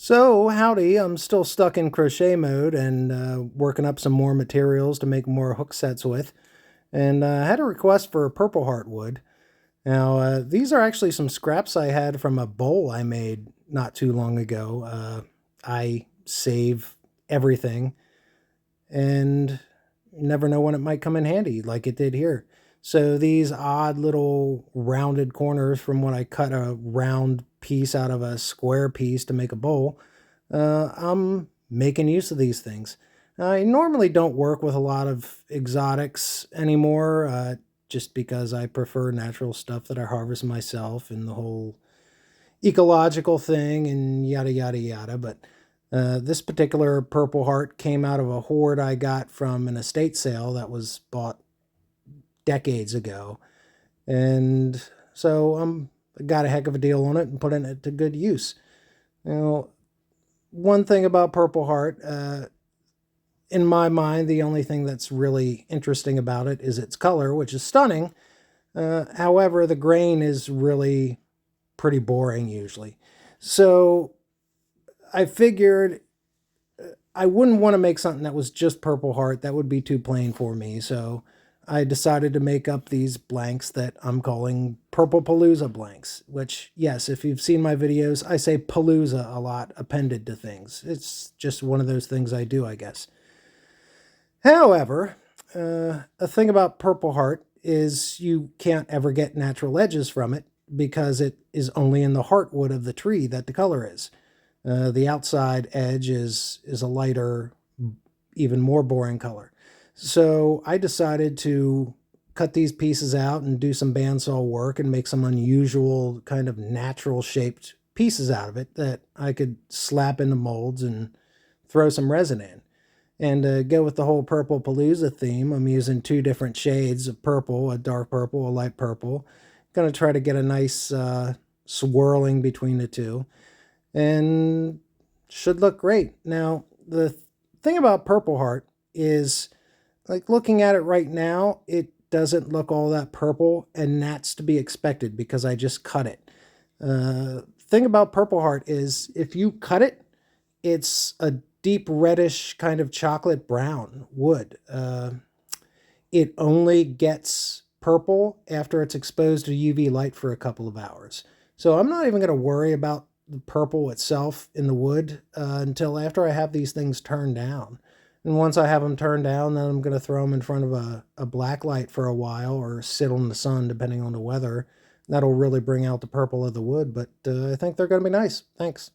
So, howdy, I'm still stuck in crochet mode and working up some more materials to make more hook sets with. And I had a request for purple heart wood. Now, these are actually some scraps I had from a bowl I made not too long ago. I save everything and never know when it might come in handy, like it did here. So these odd little rounded corners from when I cut a round piece out of a square piece to make a bowl, I'm making use of these things. I normally don't work with a lot of exotics anymore, just because I prefer natural stuff that I harvest myself and the whole ecological thing and yada yada yada. But this particular purple heart came out of a hoard I got from an estate sale that was bought decades ago, and so I got a heck of a deal on it and putting it to good use. Now, one thing about purple heart, in my mind, the only thing that's really interesting about it is its color, which is stunning. However, the grain is really pretty boring usually. So I figured I wouldn't want to make something that was just purple heart. That would be too plain for me. So I decided to make up these blanks that I'm calling purplepalooza blanks, which, yes, if you've seen my videos, I say palooza a lot appended to things. It's just one of those things I do, I guess. However, a thing about purple heart is you can't ever get natural edges from it because it is only in the heartwood of the tree that the color is. The outside edge is a lighter, even more boring color. So I decided to cut these pieces out and do some bandsaw work and make some unusual kind of natural shaped pieces out of it that I could slap into molds and throw some resin in. And to go with the whole purple palooza theme, I'm using two different shades of purple, a dark purple, a light purple. Going to try to get a nice swirling between the two, and should look great. Now, the thing about purple heart is, like, looking at it right now, it doesn't look all that purple, and that's to be expected because I just cut it. Thing about purple heart is if you cut it, it's a deep reddish kind of chocolate brown wood. It only gets purple after it's exposed to UV light for a couple of hours. So I'm not even going to worry about the purple itself in the wood until after I have these things turned down. And once I have them turned down, then I'm going to throw them in front of a black light for a while or sit on the sun, depending on the weather. That'll really bring out the purple of the wood, but I think they're going to be nice. Thanks.